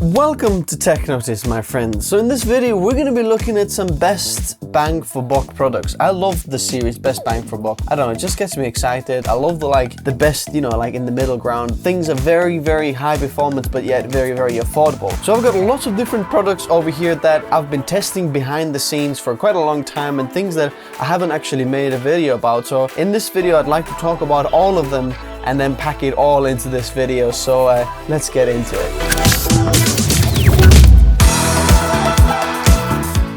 Welcome to Tech Notice, my friends. So in this video, we're going to be looking at some best bang for buck products. I love the series Best Bang for Buck. I don't know, it just gets me excited. I love the best, like in the middle ground. Things are very, very high performance, but yet very, very affordable. So I've got lots of different products over here that I've been testing behind the scenes for quite a long time, and things that I haven't actually made a video about. So in this video, I'd like to talk about all of them and then pack it all into this video. So let's get into it.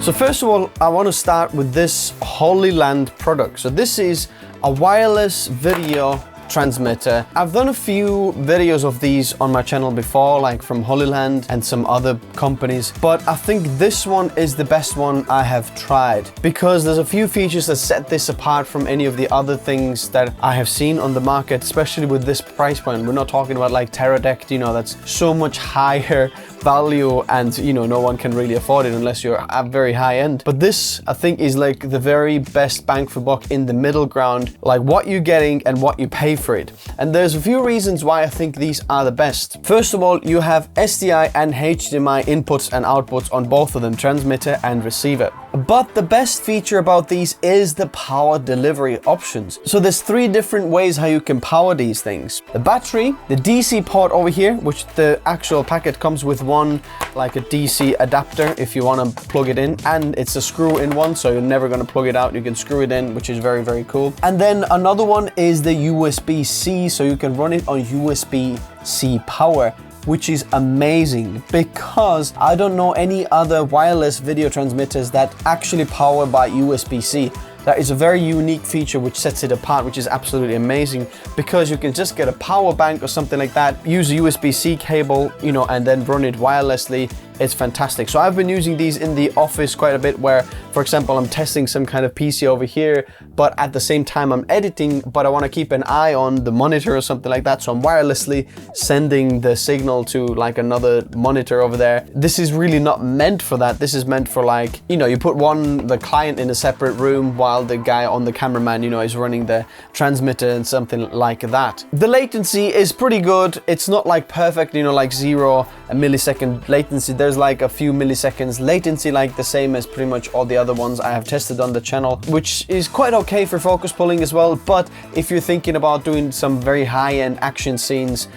So first of all, I want to start with this Hollyland product. So this is a wireless video transmitter. I've done a few videos of these on my channel before, like from Hollyland and some other companies, but I think this one is the best one I have tried because there's a few features that set this apart from any of the other things that I have seen on the market, especially with this price point. We're not talking about like Teradect, that's so much higher value, and no one can really afford it unless you're at very high end. But this, I think, is like the very best bang for buck in the middle ground, like what you're getting and what you pay for it. And there's a few reasons why I think these are the best. First of all, you have SDI and HDMI inputs and outputs on both of them, transmitter and receiver. But the best feature about these is the power delivery options. So there's three different ways how you can power these things. The battery, the DC port over here, which the actual packet comes with one, like a DC adapter if you want to plug it in, and it's a screw-in one, so you're never going to plug it out. You can screw it in, which is very, very cool. And then another one is the USB-C, so you can run it on USB-C power, which is amazing because I don't know any other wireless video transmitters that actually power by USB-C. That is a very unique feature which sets it apart, which is absolutely amazing because you can just get a power bank or something like that, use a USB-C cable, and then run it wirelessly. It's fantastic. So I've been using these in the office quite a bit where, for example, I'm testing some kind of PC over here, but at the same time I'm editing, but I want to keep an eye on the monitor or something like that. So I'm wirelessly sending the signal to like another monitor over there. This is really not meant for that. This is meant for like, you put the client in a separate room while the guy on the cameraman, is running the transmitter and something like that. The latency is pretty good. It's not like perfect, like 0 millisecond latency. There's like a few milliseconds latency, like the same as pretty much all the other ones I have tested on the channel, which is quite okay for focus pulling as well. But if you're thinking about doing some very high-end action scenes,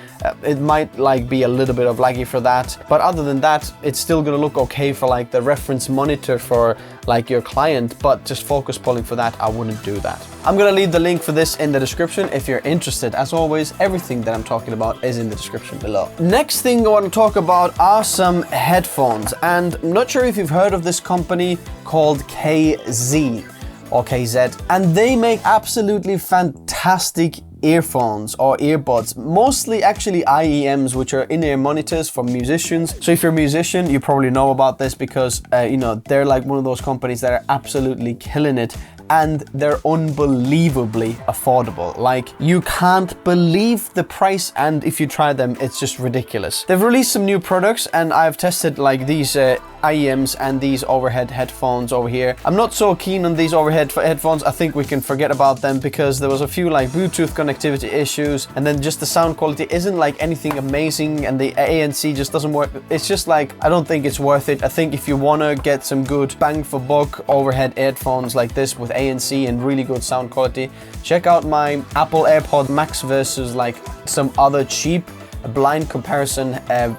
it might like be a little bit of laggy for that. But other than that, it's still gonna look okay for like the reference monitor for like your client, but just focus pulling for that, I wouldn't do that. I'm gonna leave the link for this in the description if you're interested. As always, everything that I'm talking about is in the description below. Next thing I want to talk about are some headphones, and I'm not sure if you've heard of this company called KZ or KZ, and they make absolutely fantastic earphones or earbuds, mostly actually IEMs, which are in-ear monitors for musicians. So if you're a musician, you probably know about this because they're like one of those companies that are absolutely killing it, and they're unbelievably affordable. Like, you can't believe the price, and if you try them, it's just ridiculous. They've released some new products, and I've tested like these IEMs and these overhead headphones over here. I'm not so keen on these overhead headphones. I think we can forget about them because there was a few like Bluetooth connectivity issues, and then just the sound quality isn't like anything amazing, and the ANC just doesn't work. It's just like, I don't think it's worth it. I think if you want to get some good bang for buck overhead headphones like this with ANC and really good sound quality, check out my Apple AirPod Max versus like some other cheap blind comparison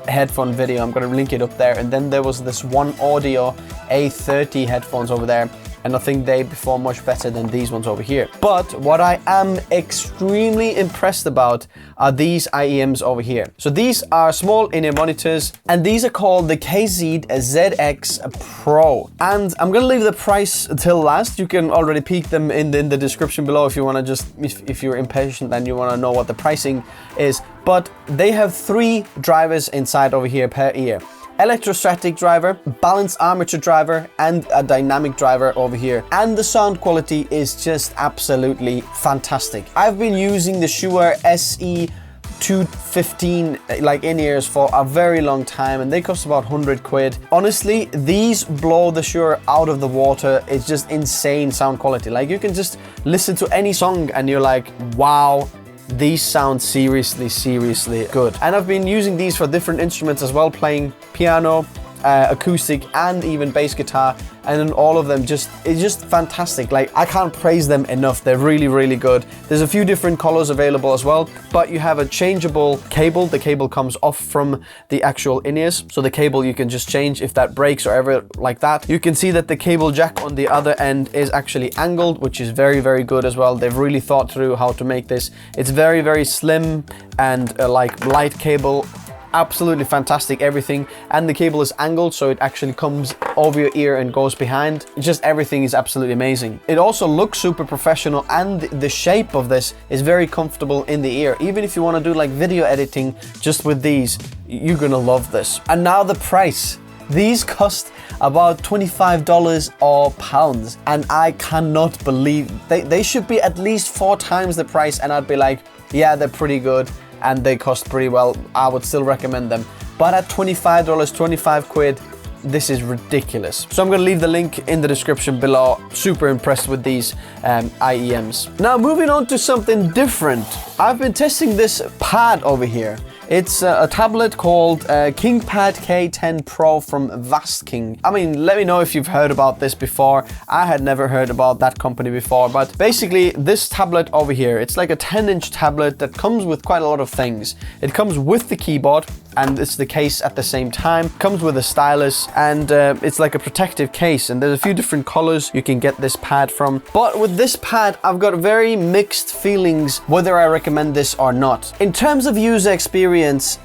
headphone video. I'm gonna link it up there. And then there was this One Audio A30 headphones over there, and I think they perform much better than these ones over here. But what I am extremely impressed about are these IEMs over here. So these are small in-ear monitors, and these are called the KZ ZX Pro. And I'm gonna leave the price till last. You can already peek them in the description below if you wanna if you're impatient and you wanna know what the pricing is. But they have 3 drivers inside over here per ear. Electrostatic driver, balanced armature driver, and a dynamic driver over here. And the sound quality is just absolutely fantastic. I've been using the Shure SE215 like in-ears for a very long time, and they cost about 100 quid. Honestly, these blow the Shure out of the water. It's just insane sound quality. Like, you can just listen to any song and you're like, wow, these sound seriously good. And I've been using these for different instruments as well, playing piano, acoustic, and even bass guitar, and then all of them it's just fantastic. Like, I can't praise them enough. They're really good. There's a few different colors available as well, but you have a changeable cable. The cable comes off from the actual in-ears, so the cable you can just change if that breaks or ever like that. You can see that the cable jack on the other end is actually angled, which is very good as well. They've really thought through how to make this. It's very slim and like light cable. Absolutely fantastic, everything. And the cable is angled, so it actually comes over your ear and goes behind. Just everything is absolutely amazing. It also looks super professional, and the shape of this is very comfortable in the ear. Even if you want to do like video editing just with these, you're gonna love this. And now the price. These cost about $25 or pounds, and I cannot believe they should be at least 4 times the price, and I'd be like, yeah, they're pretty good and they cost pretty well. I would still recommend them. But at $25, 25 quid, this is ridiculous. So I'm gonna leave the link in the description below. Super impressed with these IEMs. Now moving on to something different. I've been testing this pad over here. It's a tablet called KingPad K10 PRO from Vastking. I mean, let me know if you've heard about this before. I had never heard about that company before, but basically this tablet over here, it's like a 10-inch tablet that comes with quite a lot of things. It comes with the keyboard, and it's the case at the same time. Comes with a stylus, and it's like a protective case, and there's a few different colors you can get this pad from. But with this pad, I've got very mixed feelings whether I recommend this or not. In terms of user experience,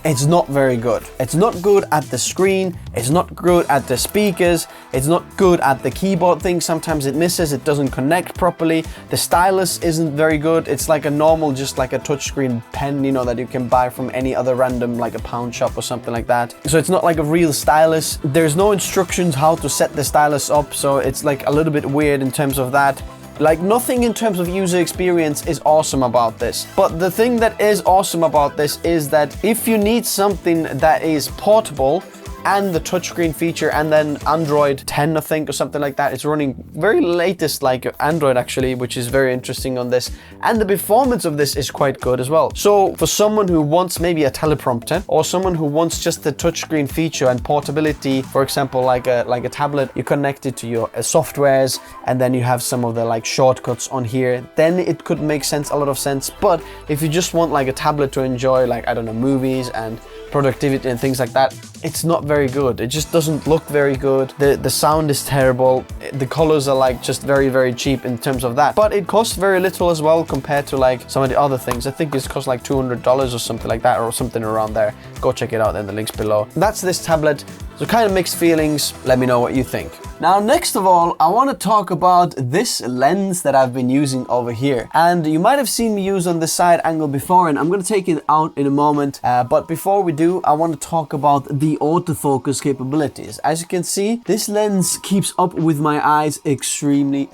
it's not very good. It's not good at the screen, it's not good at the speakers, it's not good at the keyboard thing. Sometimes it misses, it doesn't connect properly. The stylus isn't very good. It's like a normal, just like a touchscreen pen, you know, that you can buy from any other random, like a pound shop or something like that. So it's not like a real stylus. There's no instructions how to set the stylus up, so it's like a little bit weird in terms of that. Like, nothing in terms of user experience is awesome about this. But the thing that is awesome about this is that if you need something that is portable and the touchscreen feature, and then Android 10, I think, or something like that, it's running very latest like Android actually, which is very interesting on this. And the performance of this is quite good as well. So for someone who wants maybe a teleprompter, or someone who wants just the touchscreen feature and portability, for example, like a tablet, you connect it to your softwares, and then you have some of the like shortcuts on here, then it could make sense, a lot of sense. But if you just want like a tablet to enjoy, like, I don't know, movies and productivity and things like that, it's not very good. It just doesn't look very good. The sound is terrible. The colors are like just very cheap in terms of that. But it costs very little as well compared to like some of the other things. I think it's cost like $200 or something like that, or something around there. Go check it out in the links below. That's this tablet. So kind of mixed feelings. Let me know what you think. Now, next of all, I want to talk about this lens that I've been using over here. And you might have seen me use on the side angle before, and I'm going to take it out in a moment. But before we do, I want to talk about the autofocus capabilities. As you can see, this lens keeps up with my eyes extremely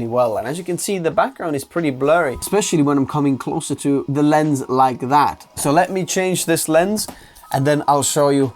well. And as you can see, the background is pretty blurry, especially when I'm coming closer to the lens like that. So let me change this lens, and then I'll show you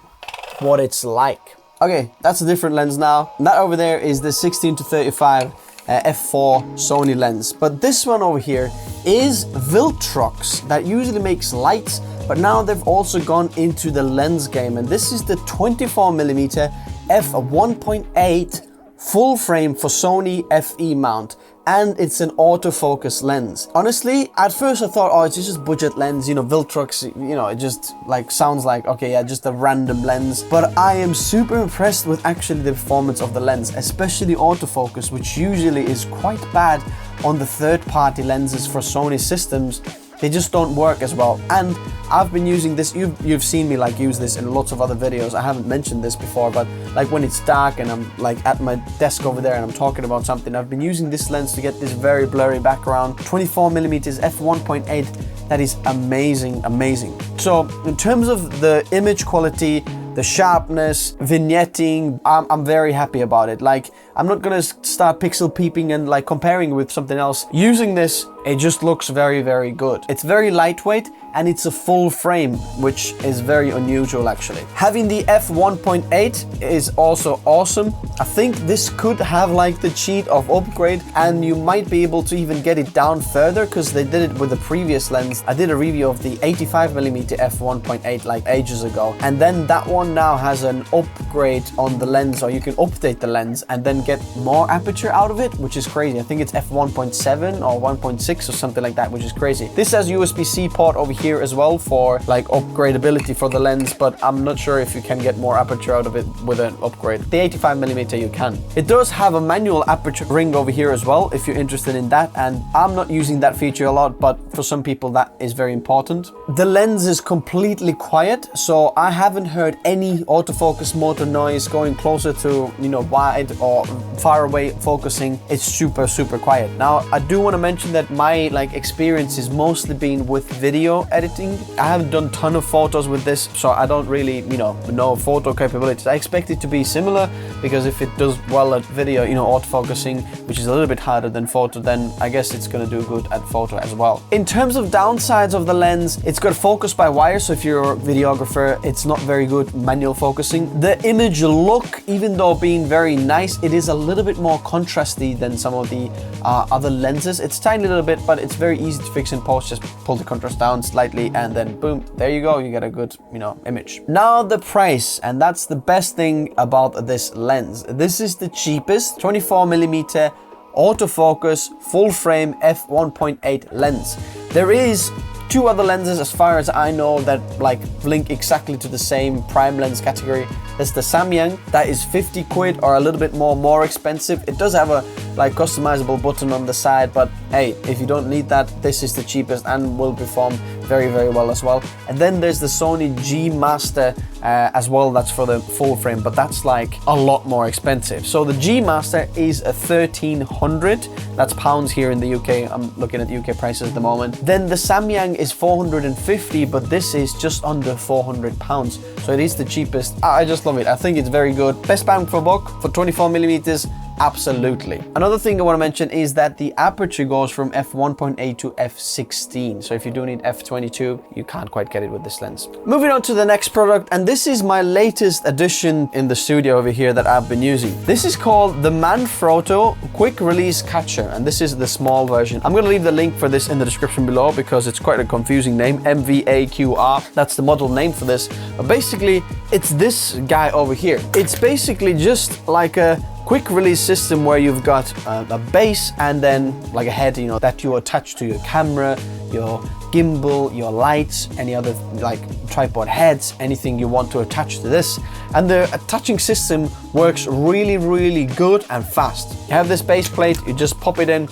what it's like. Okay, that's a different lens now. That over there is the 16-35 f4 Sony lens. But this one over here is Viltrox, that usually makes lights, but now they've also gone into the lens game. And this is the 24mm f1.8 full frame for Sony FE mount. And it's an autofocus lens. Honestly, at first I thought, oh, it's just budget lens, you know, Viltrox, you know, it just like sounds like, okay, yeah, just a random lens. But I am super impressed with actually the performance of the lens, especially autofocus, which usually is quite bad on the third-party lenses for Sony systems. They just don't work as well. And I've been using this, you've seen me like use this in lots of other videos. I haven't mentioned this before, but like when it's dark and I'm like at my desk over there and I'm talking about something, I've been using this lens to get this very blurry background. 24mm f1.8, that is amazing. So in terms of the image quality, the sharpness, vignetting, I'm very happy about it. Like, I'm not gonna start pixel peeping and like comparing with something else. Using this It just looks very, very good. It's very lightweight and it's a full frame, which is very unusual actually. Having the f1.8 is also awesome. I think this could have like the cheat of upgrade, and you might be able to even get it down further because they did it with the previous lens. I did a review of the 85mm f1.8 like ages ago, and then that one now has an upgrade on the lens, or you can update the lens and then get more aperture out of it, which is crazy. I think it's f1.7 or 1.6 or something like that, which is crazy. This has USB-C port over here as well for like upgradability for the lens, but I'm not sure if you can get more aperture out of it with an upgrade. The 85mm you can. It does have a manual aperture ring over here as well if you're interested in that, and I'm not using that feature a lot, but for some people that is very important. The lens is completely quiet, so I haven't heard any autofocus motor noise going closer to, you know, wide or far away focusing. It's super quiet. Now I do want to mention that my like experience is mostly been with video editing. I haven't done a ton of photos with this, so I don't really, you know photo capabilities. I expect it to be similar, because if it does well at video, you know, autofocusing, which is a little bit harder than photo, then I guess it's going to do good at photo as well. In terms of downsides of the lens, it's got focus by wire, so if you're a videographer, it's not very good manual focusing. The image look, even though being very nice, it is a little bit more contrasty than some of the other lenses. It's tiny little bit, but it's very easy to fix in post. Just pull the contrast down slightly and then boom, there you go, you get a good, you know, image. Now the price, and that's the best thing about this lens. This is the cheapest 24mm autofocus full frame f1.8 lens. There is two other lenses as far as I know that like link exactly to the same prime lens category. There's the Samyang, that is 50 quid or a little bit more expensive. It does have a like customizable button on the side, but hey, if you don't need that, this is the cheapest and will perform very well as well. And then there's the Sony G Master as well, that's for the full frame, but that's like a lot more expensive. So the G Master is a 1300, that's pounds here in the UK. I'm looking at the UK prices at the moment. Then the Samyang is 450, but this is just under 400 pounds. So it is the cheapest. I just love it. I think it's very good. Best bang for buck for 24mm. Absolutely. Another thing I want to mention is that the aperture goes from f1.8 to f16. So if you do need f22, you can't quite get it with this lens. Moving on to the next product, and this is my latest addition in the studio over here that I've been using. This is called the Manfrotto Quick Release Catcher, and this is the small version. I'm going to leave the link for this in the description below because it's quite a confusing name, MVAQR. That's the model name for this. But basically, it's this guy over here. It's basically just like a quick release system where you've got a base and then like a head, you know, that you attach to your camera, your gimbal, your lights, any other like tripod heads, anything you want to attach to this. And the attaching system works really good and fast. You have this base plate, you just pop it in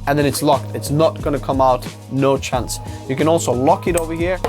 and then it's locked. It's not gonna come out, no chance. You can also lock it over here.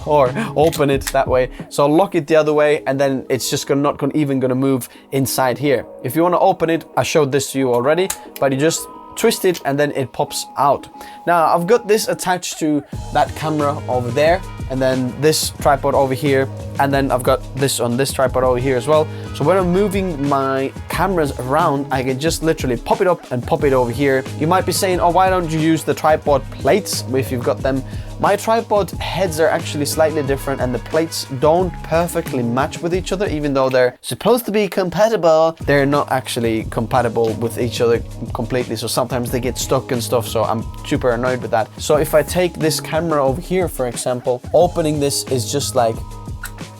Or open it that way. So lock it the other way and then it's just not even gonna move inside here. If you wanna open it, I showed this to you already, but you just twist it and then it pops out. Now I've got this attached to that camera over there, and then this tripod over here, and then I've got this on this tripod over here as well. So when I'm moving my cameras around, I can just literally pop it up and pop it over here. You might be saying, oh, why don't you use the tripod plates if you've got them? My tripod heads are actually slightly different and the plates don't perfectly match with each other. Even though they're supposed to be compatible, they're not actually compatible with each other completely. So sometimes they get stuck and stuff, so I'm super annoyed with that. So if I take this camera over here, for example, opening this is just like,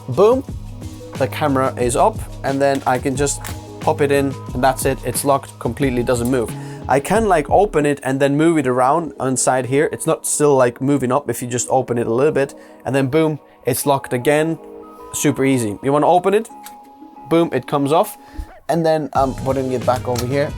boom, the camera is up, and then I can just pop it in and that's it. It's locked, completely doesn't move. I can like open it and then move it around inside here. It's not still like moving up if you just open it a little bit, and then boom, it's locked again. Super easy. You want to open it, boom, it comes off, and then I'm putting it back over here.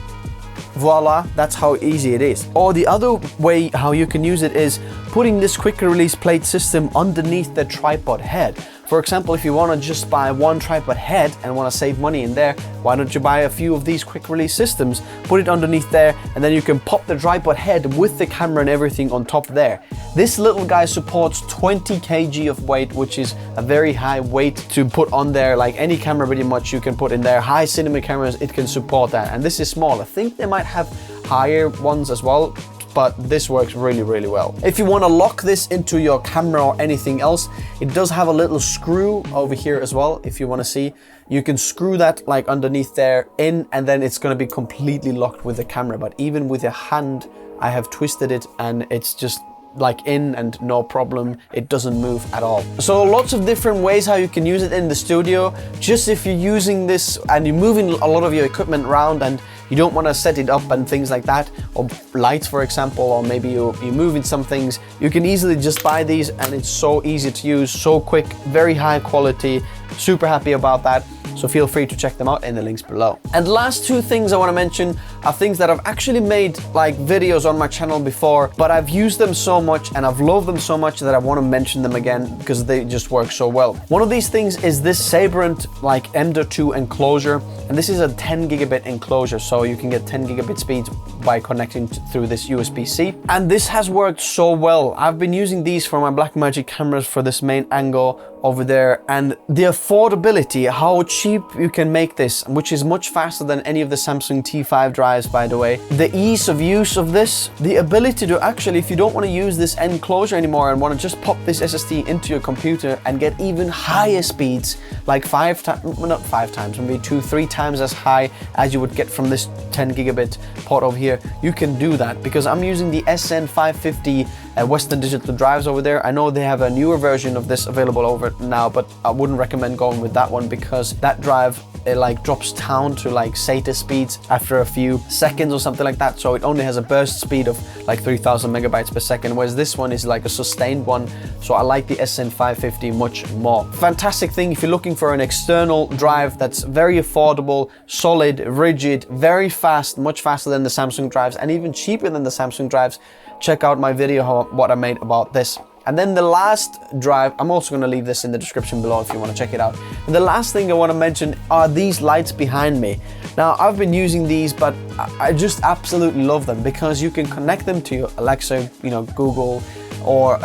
Voila, that's how easy it is. Or the other way how you can use it is putting this quick release plate system underneath the tripod head. For example, if you want to just buy one tripod head and want to save money in there, why don't you buy a few of these quick release systems, put it underneath there, and then you can pop the tripod head with the camera and everything on top there. This little guy supports 20 kg of weight, which is a very high weight to put on there. Like any camera pretty much you can put in there. High cinema cameras, it can support that. And this is small. I think they might have higher ones as well, but this works really, really well. If you want to lock this into your camera or anything else, it does have a little screw over here as well. If you want to see, you can screw that like underneath there in, and then it's going to be completely locked with the camera. But even with your hand, I have twisted it and it's just like in and no problem, it doesn't move at all. So lots of different ways how you can use it in the studio. Just if you're using this and you're moving a lot of your equipment around and you don't want to set it up and things like that, or lights for example, or maybe you're moving some things, you can easily just buy these, and it's so easy to use, so quick, very high quality. Super happy about that. So feel free to check them out in the links below. And last two things I want to mention are things that I've actually made like videos on my channel before, but I've used them so much and I've loved them so much that I want to mention them again because they just work so well. One of these things is this Sabrent like Ender2 enclosure, and this is a 10 gigabit enclosure, so you can get 10 gigabit speeds by connecting through this USB-C. And this has worked so well. I've been using these for my Blackmagic cameras for this main angle over there, and the affordability, how cheap you can make this, which is much faster than any of the Samsung T5 drives, by the way. The ease of use of this, the ability to actually, if you don't want to use this enclosure anymore and want to just pop this SSD into your computer and get even higher speeds, like not 5 times, maybe 2-3 times as high as you would get from this 10 gigabit port over here, you can do that because I'm using the SN550 Western Digital drives over there. I know they have a newer version of this available over now, but I wouldn't recommend going with that one because that drive, it like drops down to like SATA speeds after a few seconds or something like that. So it only has a burst speed of like 3000 megabytes per second, whereas this one is like a sustained one. So I like the SN550 much more. Fantastic thing if you're looking for an external drive that's very affordable, solid, rigid, very fast, much faster than the Samsung drives and even cheaper than the Samsung drives. Check out my video what I made about this. And then the last drive, I'm also going to leave this in the description below if you want to check it out. And the last thing I want to mention are these lights behind me. Now, I've been using these, but I just absolutely love them because you can connect them to your Alexa, you know, Google, or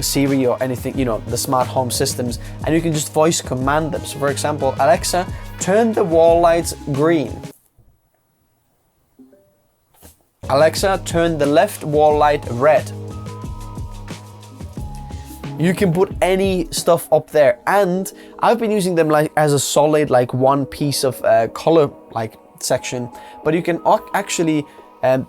Siri or anything, you know, the smart home systems, and you can just voice command them. So for example, Alexa, turn the wall lights green. Alexa, turn the left wall light red. You can put any stuff up there, and I've been using them like as a solid like one piece of color like section, but you can actually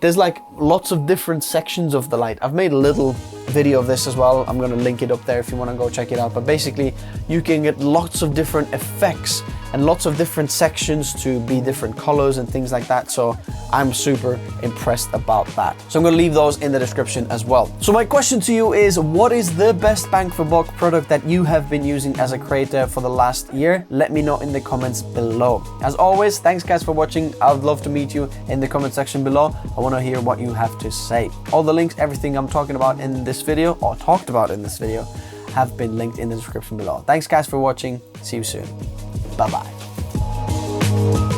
there's like lots of different sections of the light. I've made a little video of this as well. I'm going to link it up there if you want to go check it out. But basically you can get lots of different effects and lots of different sections to be different colors and things like that. So I'm super impressed about that. So I'm going to leave those in the description as well. So my question to you is, what is the best bang for buck product that you have been using as a creator for the last year? Let me know in the comments below. As always, thanks guys for watching. I would love to meet you in the comment section below. I want to hear what you have to say. All the links, everything I'm talking about in this video or talked about in this video have been linked in the description below. Thanks guys for watching. See you soon. Bye-bye.